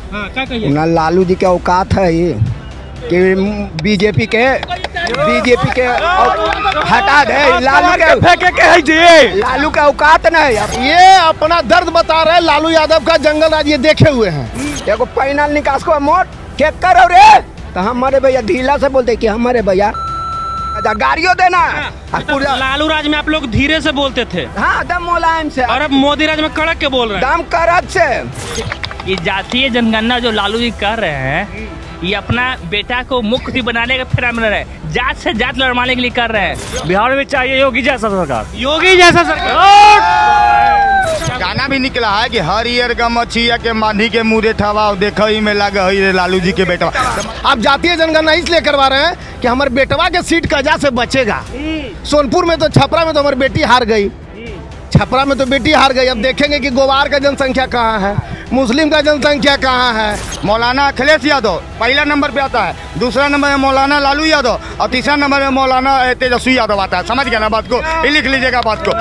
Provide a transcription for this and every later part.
हाँ, क्या कहिए? ना लालू जी के औकात है ये कि बीजेपी के हटा दे। लालू के औकात नहीं। ये अपना दर्द बता रहे हैं। लालू यादव का जंगल राज ये देखे हुए हैं। एगो पैनल निकास को मोट के करो रे तो हमारे भैया ढीला से बोलते कि हमारे भैया गाड़ियों देना। लालू राज में आप लोग धीरे से बोलते थे, हाँ दम मुलायम से, और अब मोदी राज में कड़क के बोल रहे हैं, दम कड़क से। ये जातीय जनगणना जो लालू जी कर रहे हैं, ये अपना बेटा को मुख्यमंत्री बनाने का फेरा में रहे, जात से जात लड़वाने के लिए कर रहे हैं। बिहार में चाहिए योगी जैसा सरकार, योगी जैसा सरकार। गाना भी निकला है कि हर ईयर का मछिया के मांझी के मुरे ठवा देखो ही में लगा ही लालू जी के बेटा। आप जातीय जनगणना इसलिए करवा रहे हैं कि हमारे बेटवा के सीट कजा से बचेगा। सोनपुर में तो, छपरा में तो हमारी बेटी हार गई, छपरा में तो बेटी हार गई। अब देखेंगे कि गोवार का जनसंख्या कहाँ है, मुस्लिम का जनसंख्या कहाँ है। मौलाना अखिलेश यादव पहला नंबर पे आता है, दूसरा नंबर में मौलाना लालू यादव और तीसरा नंबर में मौलाना तेजस्वी यादव आता है। समझ गया ना बात को? लिख लीजिएगा बात को।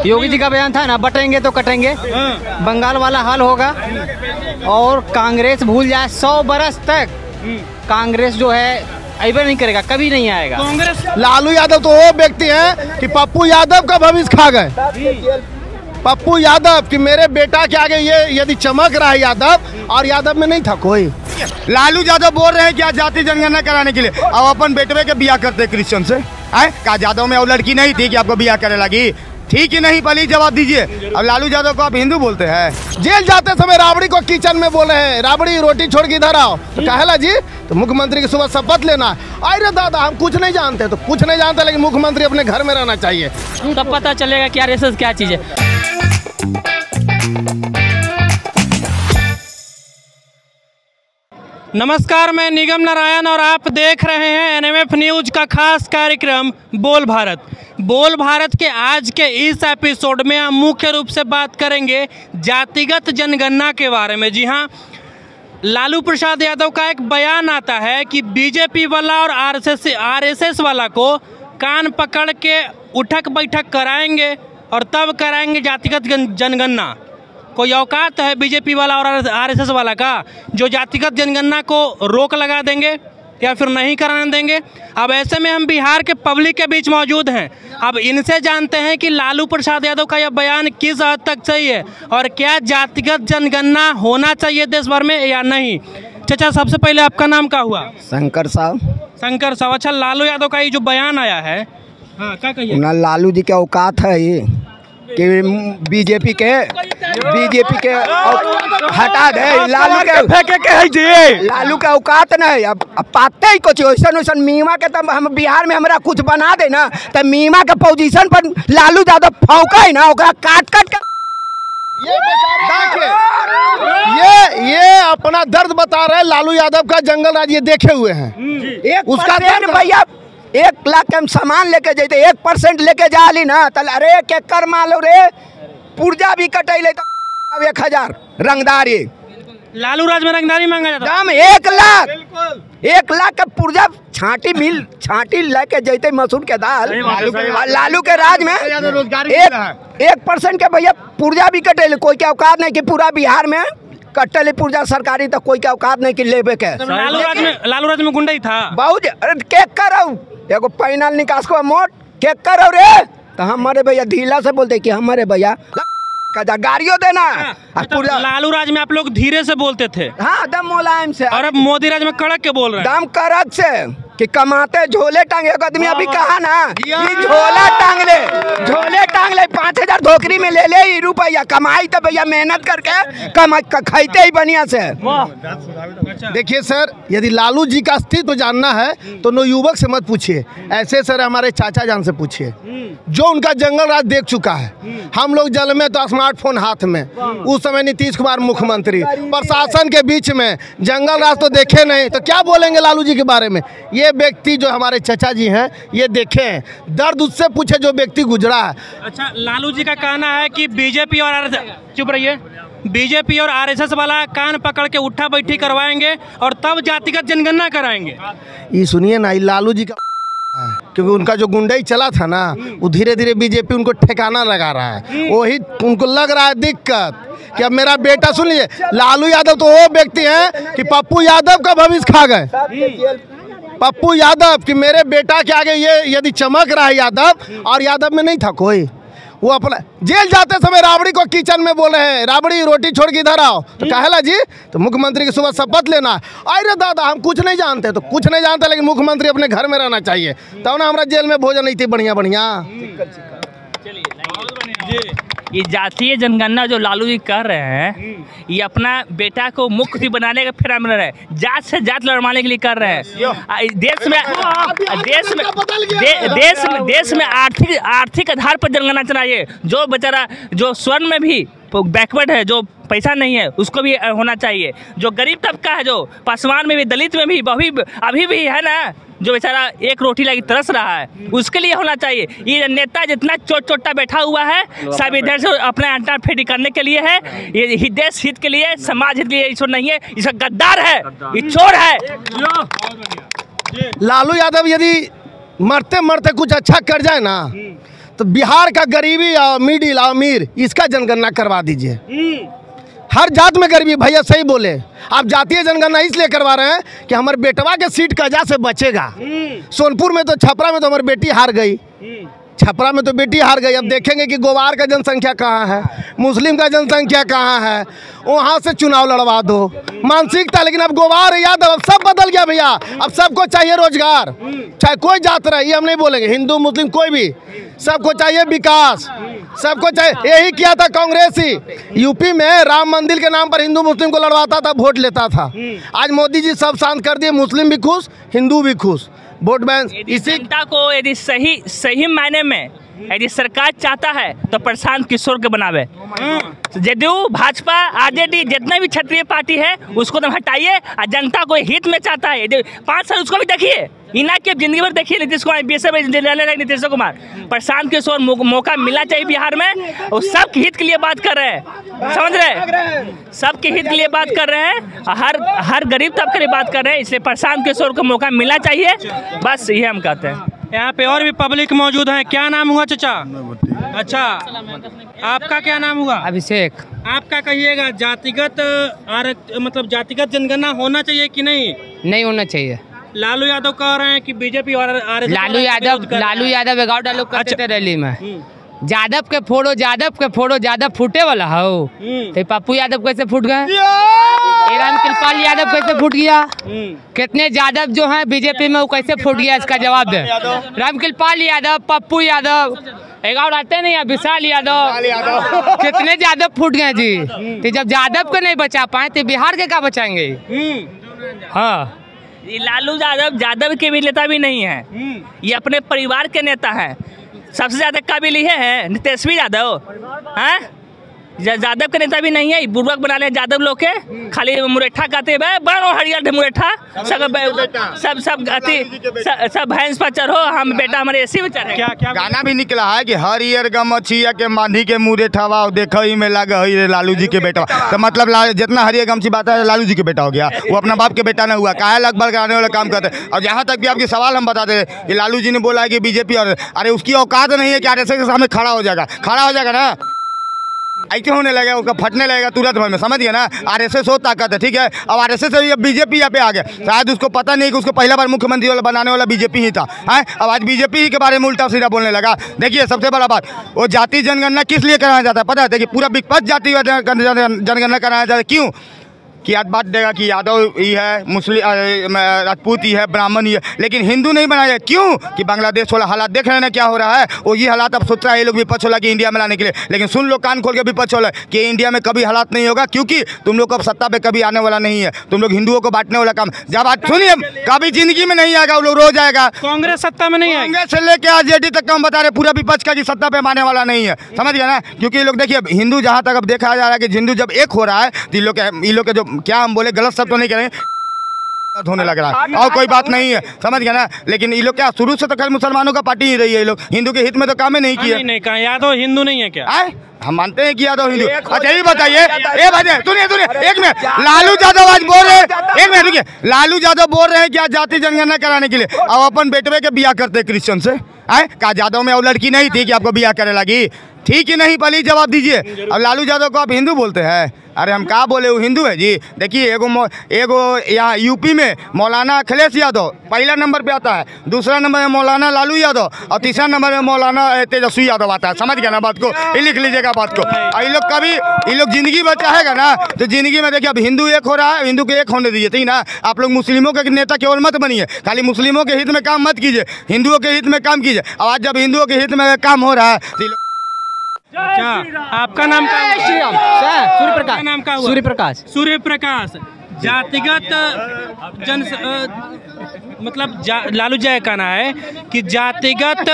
योगी जी का बयान था ना, बटेंगे तो कटेंगे, बंगाल वाला हाल होगा। और कांग्रेस भूल जाए 100 बरस तक, कांग्रेस जो है ऐसा नहीं करेगा, कभी नहीं आएगा कांग्रेस। लालू यादव तो वो व्यक्ति हैं कि पप्पू यादव का भविष्य खा गए। पप्पू यादव कि मेरे बेटा के आगे ये यदि चमक रहा है यादव, और यादव में नहीं था कोई। लालू यादव बोल रहे हैं क्या जाति जनगणना कराने के लिए, अब अपन बेटवे के बियाह करते क्रिश्चियन से है का? यादव में और लड़की नहीं थी कि आपको बियाह करे लगी? ठीक ही नहीं, पहले जवाब दीजिए। अब लालू यादव को आप हिंदू बोलते हैं। जेल जाते समय राबड़ी को किचन में बोले हैं, राबड़ी रोटी छोड़ के इधर आओ, तो कहला जी तो मुख्यमंत्री की सुबह शपथ लेना है। अरे दादा हम कुछ नहीं जानते, तो कुछ नहीं जानते, लेकिन मुख्यमंत्री अपने घर में रहना चाहिए, तब पता चलेगा कि आरएसएस क्या चीज है। नमस्कार, मैं निगम नारायण और आप देख रहे हैं एनएमएफ न्यूज का खास कार्यक्रम बोल भारत। बोल भारत के आज के इस एपिसोड में हम मुख्य रूप से बात करेंगे जातिगत जनगणना के बारे में। जी हाँ, लालू प्रसाद यादव का एक बयान आता है कि बीजेपी वाला और आरएसएस वाला को कान पकड़ के उठक बैठक कराएंगे और तब कराएंगे जातिगत जनगणना। कोई औकात है बीजेपी वाला और आरएसएस वाला का जो जातिगत जनगणना को रोक लगा देंगे या फिर नहीं कराने देंगे? अब ऐसे में हम बिहार के पब्लिक के बीच मौजूद हैं। अब इनसे जानते हैं कि लालू प्रसाद यादव का यह बयान किस हद तक सही है और क्या जातिगत जनगणना होना चाहिए देश भर में या नहीं। चाचा, सबसे पहले आपका नाम क्या हुआ? शंकर साहब। शंकर साहब, अच्छा, लालू यादव का ये जो बयान आया है, हाँ क्या कहिए? ना लालू जी के औकात है ये कि बीजेपी के हटा दे। लालू के औकात नहीं। अब पाते ही कुछ वैसन मीमा के, तब हम बिहार में हमारा कुछ बना दे ना, तो मीमा के पोजीशन पर लालू यादव फौका है ना, ओकरा काट के ये अपना दर्द बता रहे हैं। लालू यादव का जंगल राज ये देखे हुए हैं। उसका भैया 1 लाख के हम सामान लेके जाते, 1% लेके जा ली ना, तल अरे के कर मालो रे पुर्जा भी कटैले तो 1000 रंगदारी। लालू राज में रंगदारी मांगा जाता दाम 1 लाख का पुर्जा छाटी लेके जैते मसूर के दाल। लालू के राज में 1% के भैया पुर्जा भी कटैले, कोई के औकात नहीं कि पूरा बिहार में कटले पुर्जा सरकारी, तो कोई के औकात नहीं कि लेबे के। लालू राज में गुंडा ही था बहुत। अरे के करो एगो पैनल निकास को मोट के करो रे तो हमारे भैया ढीला से बोलते कि हमारे भैया गाड़ियों देना। लालू राज में आप लोग धीरे से बोलते थे, हाँ दम मुलायम से, और अब मोदी राज में कड़क के बोल रहे हैं, दम कड़क से कि कमाते झोले टांगे। एक आदमी अभी कहा ना ये झोला टांग ले 5000 धोकरी में ले ले रुपया कमाई, तो भैया मेहनत करके खाते ही बढ़िया से। देखिए सर, यदि लालू जी का अस्तित्व जानना है तो नो युवक से मत पूछिए, ऐसे सर हमारे चाचा जान से पूछिए जो उनका जंगल राज देख चुका है। हम लोग जल में तो स्मार्टफोन हाथ में, उस समय नीतीश कुमार मुख्यमंत्री, प्रशासन के बीच में जंगल राज तो देखे नहीं, तो क्या बोलेंगे लालू जी के बारे में? ये व्यक्ति जो हमारे चाचा जी हैं ये देखे हैं, दर्द उससे पूछे जो व्यक्ति गुजरा है। अच्छा, लालू जी का कहना है कि बीजेपी और चुप रहिए, बीजेपी और आरएसएस वाला कान पकड़ के उठा बैठी करवाएंगे और तब जातिगत जनगणना कराएंगे। ये सुनिए ना, लालू जी का क्योंकि उनका जो गुंडई चला था ना, वो धीरे धीरे बीजेपी उनको ठिकाना लगा रहा है। वही उनको लग रहा है दिक्कत कि अब मेरा बेटा, सुन लीजिए, लालू यादव तो वो व्यक्ति हैं कि पप्पू यादव का भविष्य खा गए। पप्पू यादव कि मेरे बेटा के आगे ये यदि चमक रहा है यादव, और यादव में नहीं था कोई। वो अपना जेल जाते समय राबड़ी को किचन में बोल रहे हैं, राबड़ी रोटी छोड़ के इधर आओ, तो कहेला जी तो मुख्यमंत्री की सुबह शपथ लेना है। अरे दादा हम कुछ नहीं जानते, तो कुछ नहीं जानते, लेकिन मुख्यमंत्री अपने घर में रहना चाहिए, तब ना हमारा जेल में भोजन नहीं थी बढ़िया बढ़िया। ये जातीय जनगणना जो लालू जी कर रहे हैं, ये अपना बेटा को मुख्यमंत्री बनाने का फेरा में रहे, जात से जात लड़वाने के लिए कर रहे हैं। देश में आर्थिक आधार पर जनगणना चाहिए। जो बेचारा जो स्वर्ण में भी बैकवर्ड है, जो पैसा नहीं है, उसको भी होना चाहिए। जो गरीब तबका है, जो पासवान में भी, दलित में भी, अभी भी है ना, जो बेचारा एक रोटी लगी तरस रहा है, उसके लिए होना चाहिए। ये नेता जितना चोटा बैठा हुआ है, सब इधर से अपने अंटा फेटी करने के लिए है। ये देश हित के लिए, समाज हित के लिए ईश्वर नहीं है, इसका गद्दार है, ये चोर है। लालू यादव यदि मरते मरते कुछ अच्छा कर जाए ना, तो बिहार का गरीबी और मिडिल अमीर, इसका जनगणना करवा दीजिए। हर जात में गरीबी, भैया सही बोले। आप जातीय जनगणना इसलिए करवा रहे हैं कि हमारे बेटवा के सीट कजा से बचेगा। सोनपुर में तो, छपरा में तो हमारी बेटी हार गई, छपरा में तो बेटी हार गई। अब देखेंगे कि गोवार का जनसंख्या कहाँ है, मुस्लिम का जनसंख्या कहाँ है, वहाँ से चुनाव लड़वा दो, मानसिकता। लेकिन अब गोवार यादव, अब सब बदल गया भैया। अब सबको चाहिए रोजगार, चाहे कोई जात रहे, ये हम नहीं बोलेंगे, हिंदू मुस्लिम कोई भी, सबको चाहिए विकास, सबको चाहिए। यही किया था कांग्रेस ही, यूपी में राम मंदिर के नाम पर हिंदू मुस्लिम को लड़वाता था, वोट लेता था। आज मोदी जी सब शांत कर दिए, मुस्लिम भी खुश, हिंदू भी खुश, वोट बैंक। इसी जनता को यदि सही मायने में यदि सरकार चाहता है तो प्रशांत किशोर के बनावे। जदयू, भाजपा, आरजेडी, जितना भी क्षेत्रीय पार्टी है उसको तो हटाइए, और जनता को हित में चाहता है 5 साल उसको भी देखिए, इना के जिंदगी भर देखिए। नीतीश कुमार नीतीश कुमार, प्रशांत किशोर मौका मिलना चाहिए बिहार में। वो सबके हित के लिए बात कर रहे हैं, समझ रहे, सबके हित के लिए बात कर रहे हैं, हर गरीब तबके के लिए बात कर रहे हैं। इसलिए प्रशांत किशोर को मौका मिलना चाहिए, बस ये हम कहते हैं। यहाँ पे और भी पब्लिक मौजूद है। क्या नाम हुआ चाचा? अच्छा, आपका क्या नाम हुआ? अभिषेक। आपका कहिएगा, जातिगत मतलब जातिगत जनगणना होना चाहिए कि नहीं? नहीं होना चाहिए। लालू यादव कह रहे हैं कि बीजेपी और लालू यादव एगाव डायलॉग करते थे रैली में। यादव के फोड़ो, यादव फूटे वाला हो, तो पप्पू यादव कैसे फूट गए? रामकृपाल यादव कैसे फूट गया? कितने यादव जो हैं बीजेपी में, वो कैसे फूट गया? इसका जवाब दे। रामकृपाल यादव, पप्पू यादव, एगाव रहते नहीं, विशाल यादव, कितने यादव फूट गए जी। तो जब यादव को नहीं बचा पाए तो बिहार के क्या बचाएंगे? हाँ, लालू यादव के भी नेता भी नहीं है, ये अपने परिवार के नेता हैं। सबसे ज्यादा काबिल ये है तेजस्वी यादव, हैं? यादव के नेता भी नहीं है, बुर्बक बना ले यादव लोग के, खाली मुरेठा कहते हैं, बड़ो हरियर मुरेठा, सब भैंस पर चढ़ो, हम बेटा हमारे ऐसी में चढ़े। क्या गाना भी निकला है कि हरियर गमछिया के मांधी के मुरेठा देखो ही में लगा है लालू जी के बेटा। तो मतलब जितना हरियर गमछी बात है लालू जी के बेटा हो गया, वो अपना बाप के बेटा नहीं हुआ। काहे लगभग कराने वाला काम करते हैं। और जहाँ तक भी आपके सवाल हम बताते हैं कि लालू जी ने बोला है कि बीजेपी, और अरे उसकी औकात नहीं है कि आरएसएस के सामने खड़ा हो जाएगा ना, ऐसे होने लगेगा, उसका फटने लगेगा तुरंत भर में, समझ गया ना। आरएसएस हो ताकत है, ठीक है। अब आरएसएस से बीजेपी यहाँ पे आ गया, शायद उसको पता नहीं कि उसको पहला बार मुख्यमंत्री वाला बनाने वाला बीजेपी ही था, है। अब आज बीजेपी ही के बारे में उल्टा सीधा बोलने लगा। देखिए सबसे बड़ा बात, वो जाति जनगणना किस लिए कराया जाता है पता है? देखिए पूरा विपक्ष जाति जनगणना कराया जाता है, क्यों? कि आज बात देगा कि यादव ही है, मुस्लिम राजपूत ही है, ब्राह्मण ही है, लेकिन हिंदू नहीं बनाया। क्यों? कि बांग्लादेश वाला हालात देख रहे हैं ना क्या हो रहा है। वो ये हालात अब सोच रहा है ये लोग विपक्ष वाला कि इंडिया में लाने के लिए, लेकिन सुन लो कान खोल के विपक्ष वाला कि इंडिया में कभी हालात नहीं होगा, क्योंकि तुम लोग अब सत्ता पे कभी आने वाला नहीं है। तुम लोग हिंदुओं को बांटने वाला काम, जब आज सुनिए, कभी जिंदगी में नहीं आएगा, वो लोग रोज आएगा। कांग्रेस सत्ता में नहीं आएगी, कांग्रेस से लेके आरजेडी तक हम बता रहे पूरा विपक्ष का कि सत्ता पे आने वाला नहीं है, समझ गया ना। क्योंकि लोग देखिए हिंदू जहाँ तक अब देखा जा रहा है कि हिंदू जब एक हो रहा है तो ये लोग के जो क्या हम बोले गलत सब तो नहीं करेंगे, होने लग रहा है और कोई बात नहीं है, समझ गया ना। लेकिन ये लोग क्या शुरू से तो खैर मुसलमानों का पार्टी ही रही है, ये लोग हिंदू के हित में तो काम ही नहीं किया। नहीं कहा यादव हिंदू नहीं है क्या? हम मानते हैं कि यादव हिंदू। अच्छा ये बताइए, ये बताइए, सुनिए एक मिनट, लालू यादव आज बोल रहे हैं, एक मिनट रुकिए, लालू यादव बोल रहे हैं कि आज जाति जनगणना कराने के लिए और अपन बेटवे के बियाह करते क्रिश्चियन से। कहा यादव में वो लड़की नहीं थी कि आपको बियाह करे लगी? ठीक ही नहीं, पहले जवाब दीजिए। अब लालू यादव को आप हिंदू बोलते हैं? अरे हम कहा बोले वो हिंदू है जी। देखिए एगो यहाँ यूपी में मौलाना अखिलेश यादव पहला नंबर पे आता है, दूसरा नंबर में मौलाना लालू यादव और तीसरा नंबर में मौलाना तेजस्वी यादव आता है। समझ गया ना बात को? ये लिख लीजिएगा बात को। और ये लोग कभी ये लोग जिंदगी में चाहेगा ना तो जिंदगी में देखिए अब हिंदू एक हो रहा है, हिंदू के एक होने दीजिए, ठीक ना। आप लोग मुस्लिमों के नेता केवल मत बनिए, खाली मुस्लिमों के हित में काम मत कीजिए, हिंदुओं के हित में काम कीजिए। और आज जब हिंदुओं के हित में काम हो रहा है। अच्छा, आपका नाम क्या है? श्री राम। सूर्य प्रकाश। नाम क्या हुआ? सूर्य प्रकाश। सूर्य प्रकाश। जातिगत मतलब लालू जी का कहना है कि जातिगत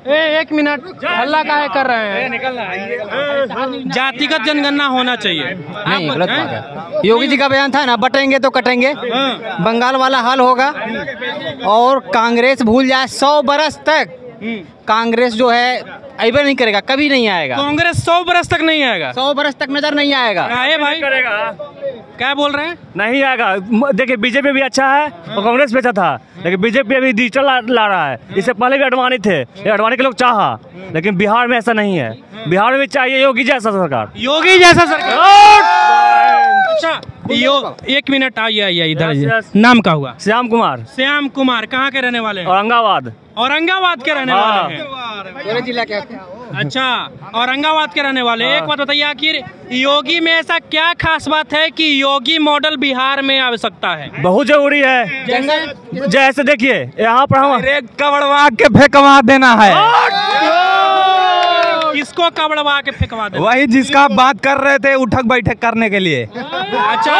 एक मिनट हल्ला काहे कर रहे हैं? जातिगत जनगणना होना चाहिए। नहीं, गलत बात है। योगी जी का बयान था ना, बटेंगे तो कटेंगे, बंगाल वाला हाल होगा। और कांग्रेस भूल जाए 100 बरस तक, कांग्रेस जो है अइबर नहीं करेगा, कभी नहीं आएगा। कांग्रेस 100 बरस तक नहीं आएगा? 100 बरस तक नजर नहीं आएगा। आए भाई करेगा? क्या बोल रहे हैं? नहीं आएगा। देखिए बीजेपी भी अच्छा है और कांग्रेस भी अच्छा था, लेकिन बीजेपी अभी डिजिटल ला रहा है। इससे पहले भी अडवाणी थे, अडवाणी के लोग चाहा, लेकिन बिहार में ऐसा नहीं है। बिहार में भी चाहिए योगी जैसा सरकार। योगी जैसा सरकार। अच्छा एक मिनट आइए इधर। नाम क्या हुआ? श्याम कुमार। श्याम कुमार कहाँ के रहने वाले हैं? औरंगाबाद। औरंगाबाद के रहने वाले हैं? जिला के। अच्छा, औरंगाबाद के रहने वाले। एक बात बताइए, आखिर योगी में ऐसा क्या खास बात है कि योगी मॉडल बिहार में आवश्यकता है? बहुत जरूरी है। जैसे देखिए यहाँ पर हम कबड़वा के फेंकवा देना है। किसको कबड़वा के फेंकवा देना? वही जिसका आप बात कर रहे थे उठक बैठक करने के लिए। अच्छा,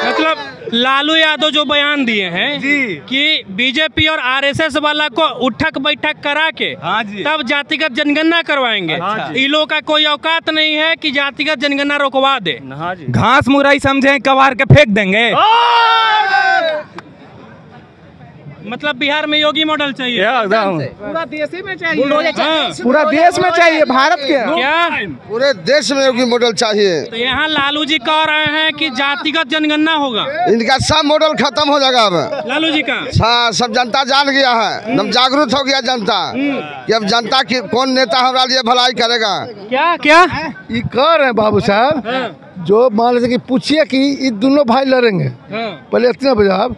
मतलब लालू यादव जो बयान दिए हैं कि बीजेपी और आरएसएस वाला को उठक बैठक करा के तब जातिगत जनगणना करवाएंगे। इन लोगों का कोई औकात नहीं है कि जातिगत जनगणना रोकवा दे। घास मुरई समझे कबार के फेंक देंगे। मतलब बिहार में योगी मॉडल चाहिए? पूरा देश में चाहिए। पूरा देश में चाहिए, भारत के क्या पूरे देश में योगी मॉडल चाहिए। तो यहाँ लालू जी कह रहे हैं कि जातिगत जनगणना होगा। इनका सब मॉडल खत्म हो जाएगा अब। लालू जी का सब जनता जान गया है, एकदम जागरूक हो गया जनता कि अब जनता की कौन नेता हमारा लिए भलाई करेगा। क्या क्या ये कह रहे हैं बाबू साहब, जो मान लीजिए कि पूछिए कि ये दोनों भाई लड़ेंगे, पहले इतना बजाब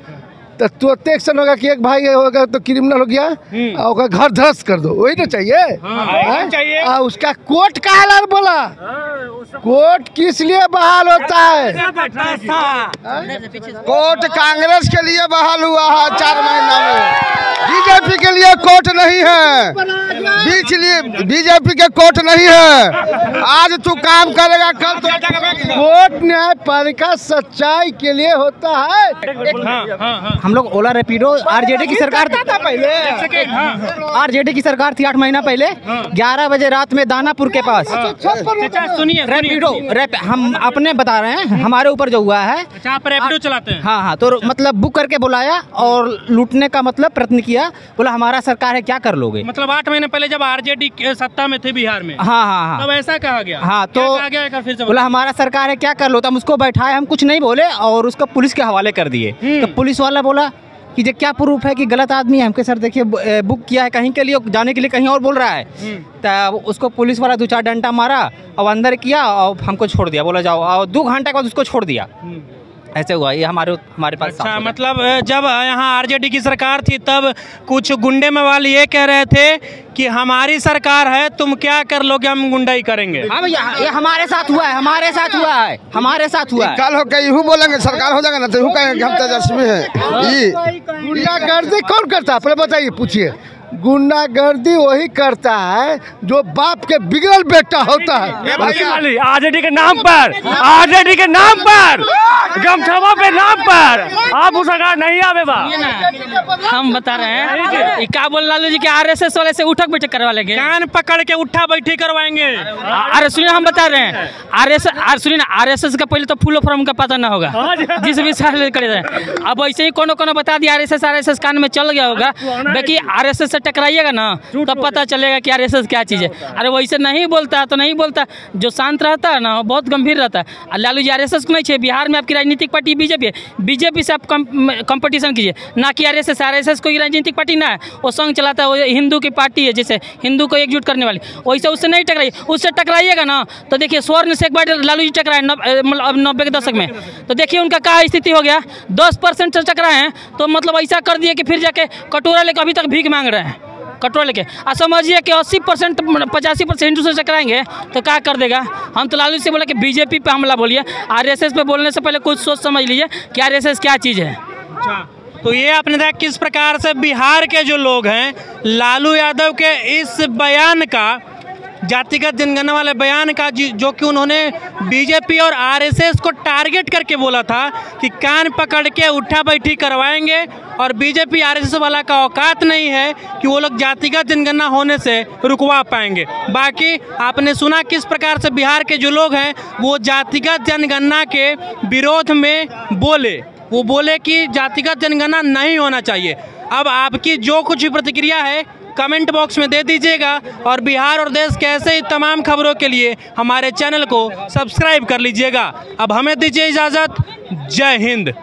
तो तुरंत एक्शन होगा कि एक भाई होगा तो क्रिमिनल हो गया और घर ध्वस्त कर दो, वही तो चाहिए। उसका कोर्ट का हाल बोला, कोर्ट किस लिए बहाल होता है? कोर्ट कांग्रेस के लिए बहाल हुआ है 4 महीना में, बीजेपी के लिए कोर्ट नहीं है। बीजेपी के कोर्ट नहीं है। आज तू काम करेगा, कल तो कोर्ट न्यायपालिका सच्चाई के लिए होता है। हम लोग ओला रैपिडो आरजेडी की सरकार थी पहले, आरजेडी की सरकार थी 8 महीना पहले। 11 बजे रात में दानापुर के पास सुनिए रैपिडो हम अपने बता रहे हैं, हमारे ऊपर जो हुआ है। आप रैपिडो चलाते हैं? हाँ, तो मतलब बुक करके बुलाया और लूटने का मतलब प्रयत्न किया। बोला हमारा सरकार है, क्या कर लोगे? मतलब 8 महीने पहले जब आरजेडी सत्ता में थे बिहार में। हाँ, तब ऐसा कहा गया। हाँ, तो बोला हमारा सरकार है, क्या कर लो? तो हम उसको बैठाए, हम कुछ नहीं बोले और उसको पुलिस के हवाले कर दिए। तो पुलिस वाला बोला कि ये क्या प्रूफ है कि गलत आदमी है? हमके सर देखिए बुक किया है कहीं के लिए, जाने के लिए कहीं और बोल रहा है। तो उसको पुलिस वाला 2-4 डंडा मारा और अंदर किया और हमको छोड़ दिया, बोला जाओ। और 2 घंटे के बाद उसको छोड़ दिया। ऐसे हुआ ये हमारे पास। अच्छा, मतलब जब यहाँ आरजेडी की सरकार थी तब कुछ गुंडे मवाली ये कह रहे थे कि हमारी सरकार है, तुम क्या कर लोगे, हम गुंडाई करेंगे। हाँ भैया, ये हमारे साथ हुआ है, हमारे साथ हुआ है। कल हो के यूँ बोलेंगे सरकार हो जाएगा ना, तो यूँ कहेंगे हम तेजस्वी हैं। गुंडागर्दी कौन करता है पहले बताइए, पूछिए। गुंडागर्दी वही करता है जो बाप के बिगड़ल बेटा होता है। आरजेडी के नाम पर, आरजेडी के नाम पर, गमछावा पे नाम पर आप उस सरकार नहीं आवे बा। हम बता रहे हैं क्या बोल लालू जी के आरएसएस वाले से उठक बैठक करवा लेंगे, कान पकड़ के उठा बैठी करवाएंगे। अरे सुनिए हम बता रहे हैं सुनिए ना, आरएसएस का पहले तो फुल फॉर्म का पता ना होगा जिस भी साल करे। अब ऐसे ही कोनो बता दिया आरएसएस कान में चल गया होगा, बाकी आरएसएस से टकराइएगा ना तब पता चलेगा कि आरएसएस क्या चीज़ है। अरे वैसे नहीं बोलता तो नहीं बोलता, जो शांत रहता है ना बहुत गंभीर रहता है। लालू जी आरएसएस को नहीं चाहिए, बिहार में आपकी राजनीतिक पार्टी बीजेपी है, बीजेपी से आप कंपटीशन कीजिए, ना कि आरएसएस कोई राजनीतिक पार्टी ना है, वो संघ चलाता है, वो हिंदू की पार्टी है, जैसे हिंदू को एकजुट करने वाली, वैसे उससे नहीं टकराइए। उससे टकराइएगा ना तो देखिए स्वर्ण से एक बार लालू जी टकराए 90 के दशक में, तो देखिए उनका क्या स्थिति हो गया, 10% से टकराए हैं तो मतलब ऐसा कर दिए कि फिर जाके कटोरा लेकर अभी तक भीख मांग रहे हैं, कटोरा लेके। और समझिए कि 80% 85% हिंदू से टकराएंगे तो क्या कर देगा। हम तो लालू से बोले कि बीजेपी पे हमला बोलिए, आरएसएस पे बोलने से पहले कुछ सोच समझ लीजिए कि आरएसएस क्या चीज़ है। तो ये आपने देखा किस प्रकार से बिहार के जो लोग हैं लालू यादव के इस बयान का, जातिगत जनगणना वाले बयान का, जो कि उन्होंने बीजेपी और आरएसएस को टारगेट करके बोला था कि कान पकड़ के उठा बैठी करवाएंगे, और बीजेपी आरएसएस वाला का औकात नहीं है कि वो लोग जातिगत जनगणना होने से रुकवा पाएंगे। बाकी आपने सुना किस प्रकार से बिहार के जो लोग हैं वो जातिगत जनगणना के विरोध में बोले, वो बोले कि जातिगत जनगणना नहीं होना चाहिए। अब आपकी जो कुछ भी प्रतिक्रिया है कमेंट बॉक्स में दे दीजिएगा, और बिहार और देश के ऐसे ही तमाम खबरों के लिए हमारे चैनल को सब्सक्राइब कर लीजिएगा। अब हमें दीजिए इजाज़त। जय हिंद।